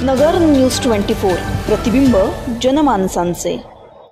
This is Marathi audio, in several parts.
नगर न्यूज 24 प्रतिबिंब जनमानसांचे।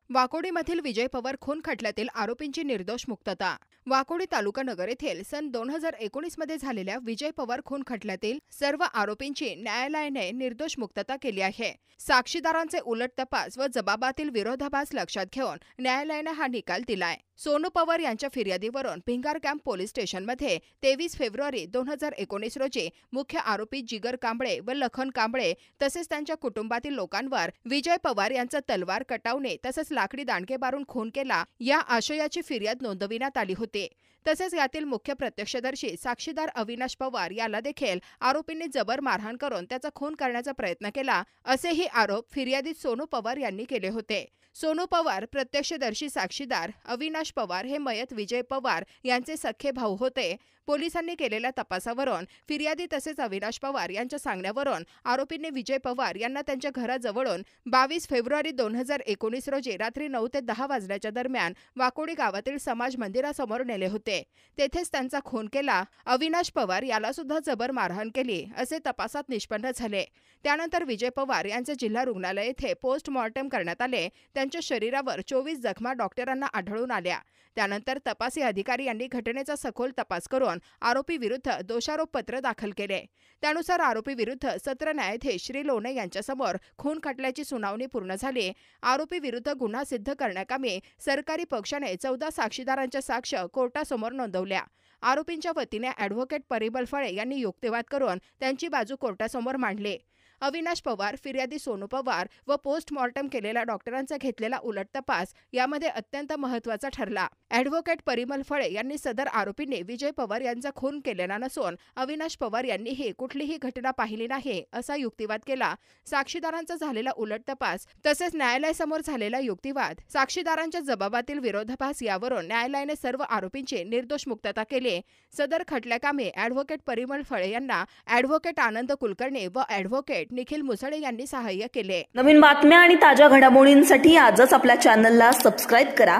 वाकोडीमधील विजय पवार खून खटल्यातील आरोपींची निर्दोष मुक्तता। वाकोडी तालुका नगर येथील सन 2019 मध्ये झालेल्या विजय पवार खून खटल्यातील सर्व आरोपींची न्यायालयाने निर्दोष मुक्तता केली आहे। साक्षीदारांचे उलट तपास व जबाबातील विरोधाभास लक्षात घेऊन न्यायालयाने हा निकाल दिलाय। सोनू पवार यांच्या फिर्यादीवरून भिंगार कॅम्प पोलीस स्टेशनमध्ये 23 फेब्रुवारी 2019 रोजी मुख्य आरोपी जिगर कांबळे व लखन कांबळे तसेच त्यांच्या कुटुंबातील लोकांवर विजय पवार यांचा तलवार कटावणे तसेच लाकडी दांडके मारून खून केला या आशयाची फिर्याद नोंदविण्यात आली होती। तसेच यातील मुख्य प्रत्यक्षदर्शी साक्षीदार अविनाश पवार याला देखील आरोपींनी जबर मारहाण करून त्याचा खून करण्याचा प्रयत्न केला असेही आरोप फिर्यादी सोनू पवार यांनी केले होते। सोनू पवार प्रत्यक्षदर्शी साक्षीदार अविनाश पवार हे मयत विजय पवार यांचे सख्खे भाऊ होते। पोलिसांनी केलेल्या तपासावरून फिर्यादी तसेच अविनाश पवार यांच्या सांगण्यावरून आरोपींनी विजय पवार यांना त्यांच्या घराजवळून 22 फेब्रुवारी 2019 रोजी रात्री 9 ते 10 वाजण्याच्या दरम्यान वाकोडी गावातील समाज मंदिरासमोर नेले होते। तेथेच त्यांचा खून केला। अविनाश पवार याला सुद्धा जबर मारहाण केली असे तपासात निष्पन्न झाले। त्यानंतर विजय पवार यांचे जिल्हा रुग्णालय येथे पोस्टमॉर्टम करण्यात आले। त्यांच्या शरीरावर 24 जखमा डॉक्टरांना आढळून आल्या। त्यानंतर तपासी अधिकारी यांनी घटनेचा सखोल तपास करून आरोपी विरुद्ध दोषारोप पत्र दाखल केले। त्यानुसार आरोपी विरुद्ध सत्र न्यायाधीश श्री लोणे यांच्यासमोर खून खटल्याची सुनावणी पूर्ण झाली। आरोपी विरुद्ध गुन्हा सिद्ध करण्याकामी सरकारी पक्षाने 14 साक्षीदारांच्या साक्ष कोर्टासमोर नोंदवल्या। आरोपींच्या वतीने ॲडव्होकेट परिमल फळे यांनी युक्तिवाद करून त्यांची बाजू कोर्टासमोर मांडली। अविनाश पवार, फिर्यादी सोनू पवार व पोस्टमॉर्टम केलेल्या डॉक्टरांचा घेतलेला उलट तपास यामध्ये अत्यंत महत्त्वाचा ठरला। ॲडव्होकेट परिमल फळे यांनी सदर आरोपींनी विजय पवार यांचा खून केलेला नसून अविनाश पवार यांनीही कुठलीही घटना पाहिली नाही असा युक्तिवाद केला। साक्षीदारांचा झालेला उलट तपास तसेच न्यायालयासमोर झालेला युक्तिवाद, साक्षीदारांच्या जबाबातील विरोधाभास यावरून न्यायालयाने सर्व आरोपींची निर्दोष मुक्तता केली। सदर खटल्याकामी ॲडव्होकेट परिमल फळे यांना ॲडव्होकेट आनंद कुलकर्णी व ॲडव्होकेट निखिल मुसळे यांनी सहाय्य केले। नवीन बातम्या आणि ताज्या घडामोडींसाठी आजच आपल्या चॅनलला सबस्क्राइब करा।